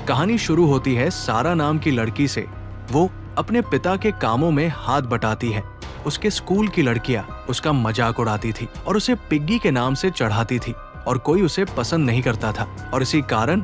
कहानी शुरू होती है सारा नाम की लड़की से। वो अपने पिता के कामों में हाथ बटाती है। उसके स्कूल की लड़कियां उसका मजाक उड़ाती थी और उसे पिग्गी के नाम से चढ़ाती थी और कोई उसे पसंद नहीं करता था और इसी कारण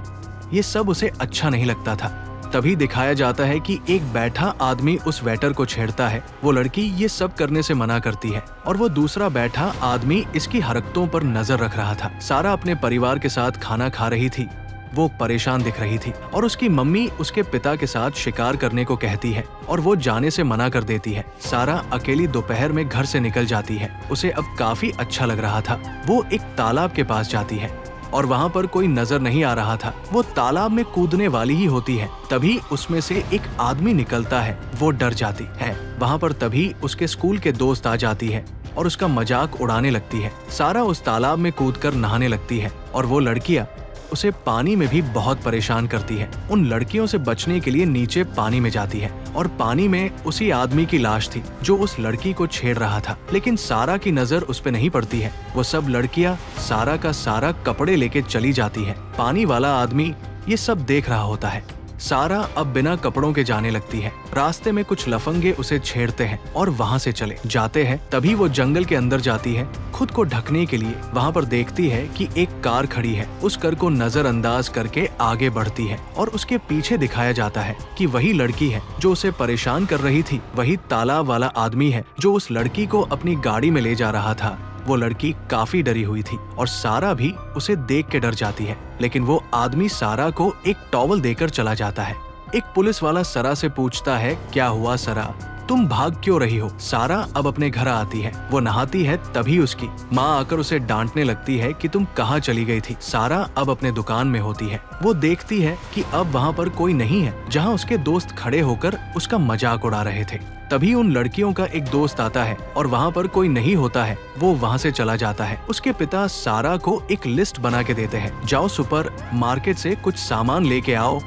ये सब उसे अच्छा नहीं लगता था। तभी दिखाया जाता है कि एक बैठा आदमी उस वेटर को छेड़ता है। वो लड़की ये सब करने से मना करती है और वो दूसरा बैठा आदमी इसकी हरकतों पर नजर रख रहा था। सारा अपने परिवार के साथ खाना खा रही थी। वो परेशान दिख रही थी और उसकी मम्मी उसके पिता के साथ शिकार करने को कहती है और वो जाने से मना कर देती है। सारा अकेली दोपहर में घर से निकल जाती है। उसे अब काफी अच्छा लग रहा था। वो एक तालाब के पास जाती है और वहाँ पर कोई नजर नहीं आ रहा था। वो तालाब में कूदने वाली ही होती है, तभी उसमें से एक आदमी निकलता है। वो डर जाती है। वहाँ पर तभी उसके स्कूल के दोस्त आ जाती है और उसका मजाक उड़ाने लगती है। सारा उस तालाब में कूदकर नहाने लगती है और वो लड़कियां उसे पानी में भी बहुत परेशान करती है। उन लड़कियों से बचने के लिए नीचे पानी में जाती है और पानी में उसी आदमी की लाश थी जो उस लड़की को छेड़ रहा था। लेकिन सारा की नजर उस पे नहीं पड़ती है। वो सब लड़कियां सारा का सारा कपड़े लेके चली जाती है। पानी वाला आदमी ये सब देख रहा होता है। सारा अब बिना कपड़ों के जाने लगती है। रास्ते में कुछ लफंगे उसे छेड़ते हैं और वहाँ से चले जाते हैं। तभी वो जंगल के अंदर जाती है खुद को ढकने के लिए। वहाँ पर देखती है कि एक कार खड़ी है। उस कार को नजरअंदाज करके आगे बढ़ती है और उसके पीछे दिखाया जाता है कि वही लड़की है जो उसे परेशान कर रही थी। वही तालाब वाला आदमी है जो उस लड़की को अपनी गाड़ी में ले जा रहा था। वो लड़की काफी डरी हुई थी और सारा भी उसे देख के डर जाती है। लेकिन वो आदमी सारा को एक टॉवल देकर चला जाता है। एक पुलिस वाला सारा से पूछता है, क्या हुआ सारा, तुम भाग क्यों रही हो? सारा अब अपने घर आती है। वो नहाती है, तभी उसकी माँ आकर उसे डांटने लगती है कि तुम कहाँ चली गई थी। सारा अब अपने दुकान में होती है। वो देखती है कि अब वहाँ पर कोई नहीं है जहाँ उसके दोस्त खड़े होकर उसका मजाक उड़ा रहे थे। तभी उन लड़कियों का एक दोस्त आता है और वहाँ पर कोई नहीं होता है। वो वहाँ से चला जाता है। उसके पिता सारा को एक लिस्ट बना के देते हैं, जाओ सुपर मार्केट से कुछ सामान लेके आओ।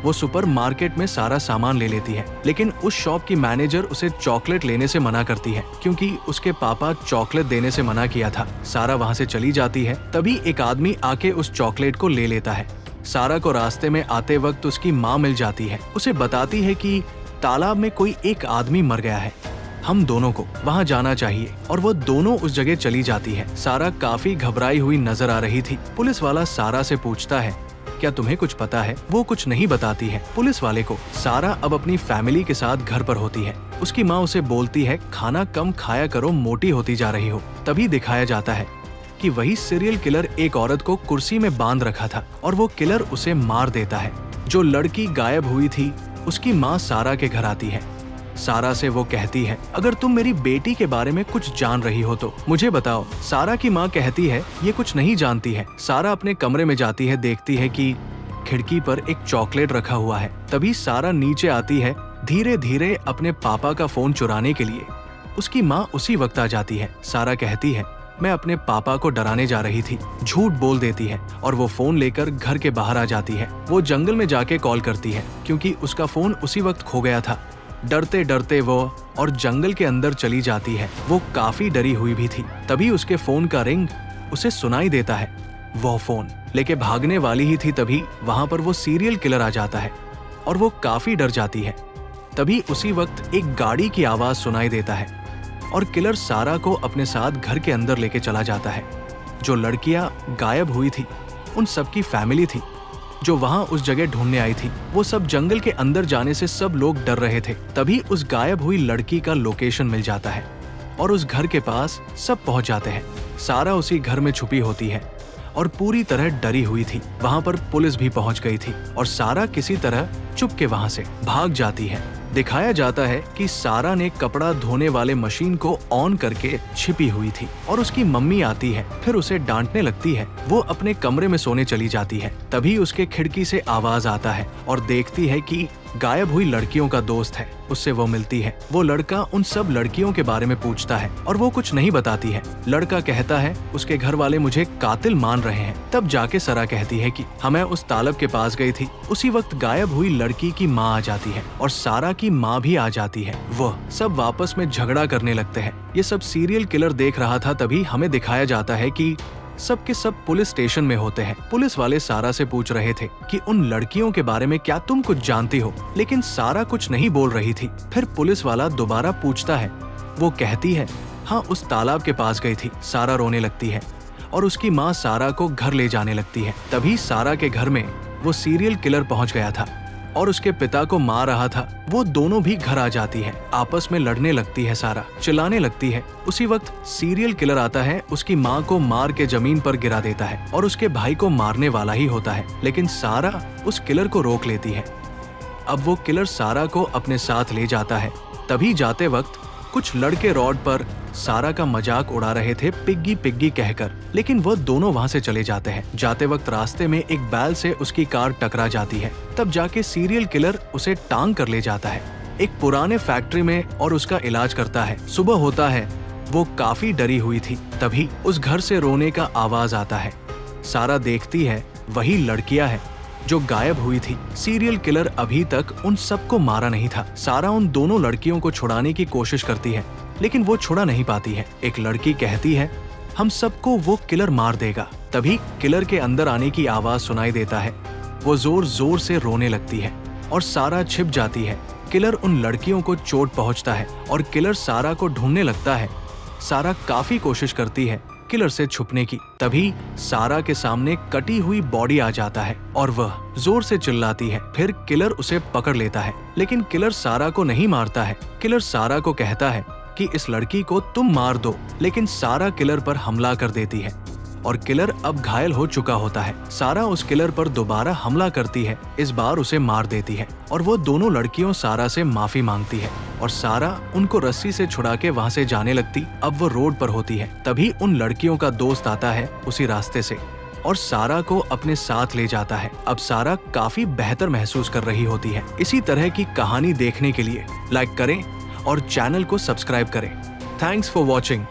वो सुपर मार्केट में सारा सामान ले लेती है, लेकिन उस शॉप की मैनेजर उसे चॉकलेट लेने से मना करती है क्योंकि उसके पापा चॉकलेट देने से मना किया था। सारा वहाँ से चली जाती है। तभी एक आदमी आके उस चॉकलेट को ले लेता है। सारा को रास्ते में आते वक्त उसकी माँ मिल जाती है। उसे बताती है कि तालाब में कोई एक आदमी मर गया है, हम दोनों को वहाँ जाना चाहिए और वो दोनों उस जगह चली जाती है। सारा काफी घबराई हुई नजर आ रही थी। पुलिस वाला सारा से पूछता है, क्या तुम्हें कुछ पता है? वो कुछ नहीं बताती है पुलिस वाले को। सारा अब अपनी फैमिली के साथ घर पर होती है। उसकी माँ उसे बोलती है, खाना कम खाया करो, मोटी होती जा रही हो। तभी दिखाया जाता है कि वही सीरियल किलर एक औरत को कुर्सी में बांध रखा था और वो किलर उसे मार देता है। जो लड़की गायब हुई थी उसकी माँ सारा के घर आती है। सारा से वो कहती है, अगर तुम मेरी बेटी के बारे में कुछ जान रही हो तो मुझे बताओ। सारा की माँ कहती है, ये कुछ नहीं जानती है। सारा अपने कमरे में जाती है, देखती है कि खिड़की पर एक चॉकलेट रखा हुआ है। तभी सारा नीचे आती है धीरे धीरे अपने पापा का फोन चुराने के लिए। उसकी माँ उसी वक्त आ जाती है। सारा कहती है, मैं अपने पापा को डराने जा रही थी। झूठ बोल देती है और वो फोन लेकर घर के बाहर आ जाती है। वो जंगल में जाके कॉल करती है क्योंकि उसका फोन उसी वक्त खो गया था। डरते डरते वो और जंगल के अंदर चली जाती है। वो काफी डरी हुई भी थी। तभी उसके फोन का रिंग उसे सुनाई देता है। वो फोन लेके भागने वाली ही थी। तभी वहां पर वो सीरियल किलर आ जाता है और वो काफी डर जाती है। तभी उसी वक्त एक गाड़ी की आवाज सुनाई देता है और किलर सारा को अपने साथ घर के अंदर लेके चला जाता है। जो लड़कियां गायब हुई थी उन सबकी फैमिली थी जो वहां उस जगह ढूंढने आई थी। वो सब जंगल के अंदर जाने से सब लोग डर रहे थे। तभी उस गायब हुई लड़की का लोकेशन मिल जाता है और उस घर के पास सब पहुंच जाते हैं। सारा उसी घर में छुपी होती है और पूरी तरह डरी हुई थी। वहां पर पुलिस भी पहुंच गई थी और सारा किसी तरह चुप के वहां से भाग जाती है। दिखाया जाता है कि सारा ने कपड़ा धोने वाले मशीन को ऑन करके छिपी हुई थी और उसकी मम्मी आती है, फिर उसे डांटने लगती है। वो अपने कमरे में सोने चली जाती है। तभी उसके खिड़की से आवाज आता है और देखती है कि गायब हुई लड़कियों का दोस्त है। उससे वो मिलती है। वो लड़का उन सब लड़कियों के बारे में पूछता है और वो कुछ नहीं बताती है। लड़का कहता है, उसके घर वाले मुझे कातिल मान रहे हैं। तब जाके सारा कहती है कि मैं उस तालाब के पास गई थी। उसी वक्त गायब हुई लड़की की माँ आ जाती है और सारा की माँ भी आ जाती है। वह सब आपस में झगड़ा करने लगते हैं। ये सब सीरियल किलर देख रहा था। तभी हमें दिखाया जाता है कि सब के सब पुलिस स्टेशन में होते हैं। पुलिस वाले सारा से पूछ रहे थे कि उन लड़कियों के बारे में क्या तुम कुछ जानती हो, लेकिन सारा कुछ नहीं बोल रही थी। फिर पुलिस वाला दोबारा पूछता है। वो कहती है, हाँ, उस तालाब के पास गई थी। सारा रोने लगती है और उसकी माँ सारा को घर ले जाने लगती है। तभी सारा के घर में वो सीरियल किलर पहुंच गया था और उसके पिता को मार रहा था। वो दोनों भी घर आ जाती है। आपस में लड़ने लगती है, सारा चिल्लाने लगती है। उसी वक्त सीरियल किलर आता है, उसकी माँ को मार के जमीन पर गिरा देता है और उसके भाई को मारने वाला ही होता है, लेकिन सारा उस किलर को रोक लेती है। अब वो किलर सारा को अपने साथ ले जाता है। तभी जाते वक्त कुछ लड़के रोड पर सारा का मजाक उड़ा रहे थे, पिग्गी पिग्गी कहकर, लेकिन वो दोनों वहां से चले जाते हैं। जाते वक्त रास्ते में एक बैल से उसकी कार टकरा जाती है। तब जाके सीरियल किलर उसे टांग कर ले जाता है एक पुराने फैक्ट्री में और उसका इलाज करता है। सुबह होता है, वो काफी डरी हुई थी। तभी उस घर से रोने का आवाज आता है। सारा देखती है, वही लड़कियां हैं जो गायब हुई थी। सीरियल किलर अभी तक उन सबको मारा नहीं था। सारा उन दोनों लड़कियों को छुड़ाने की कोशिश करती है, लेकिन वो छुड़ा नहीं पाती है। एक लड़की कहती है, हम सबको वो किलर मार देगा। तभी किलर के अंदर आने की आवाज सुनाई देता है। वो जोर जोर से रोने लगती है और सारा छिप जाती है। किलर उन लड़कियों को चोट पहुंचता है और किलर सारा को ढूंढने लगता है। सारा काफी कोशिश करती है किलर से छुपने की। तभी सारा के सामने कटी हुई बॉडी आ जाता है और वह जोर से चिल्लाती है। फिर किलर उसे पकड़ लेता है, लेकिन किलर सारा को नहीं मारता है। किलर सारा को कहता है कि इस लड़की को तुम मार दो, लेकिन सारा किलर पर हमला कर देती है और किलर अब घायल हो चुका होता है। सारा उस किलर पर दोबारा हमला करती है, इस बार उसे मार देती है और वो दोनों लड़कियों सारा से माफी मांगती है और सारा उनको रस्सी से छुड़ा के वहाँ से जाने लगती। अब वो रोड पर होती है। तभी उन लड़कियों का दोस्त आता है उसी रास्ते से और सारा को अपने साथ ले जाता है। अब सारा काफी बेहतर महसूस कर रही होती है। इसी तरह की कहानी देखने के लिए लाइक करें और चैनल को सब्सक्राइब करें। Thanks for watching.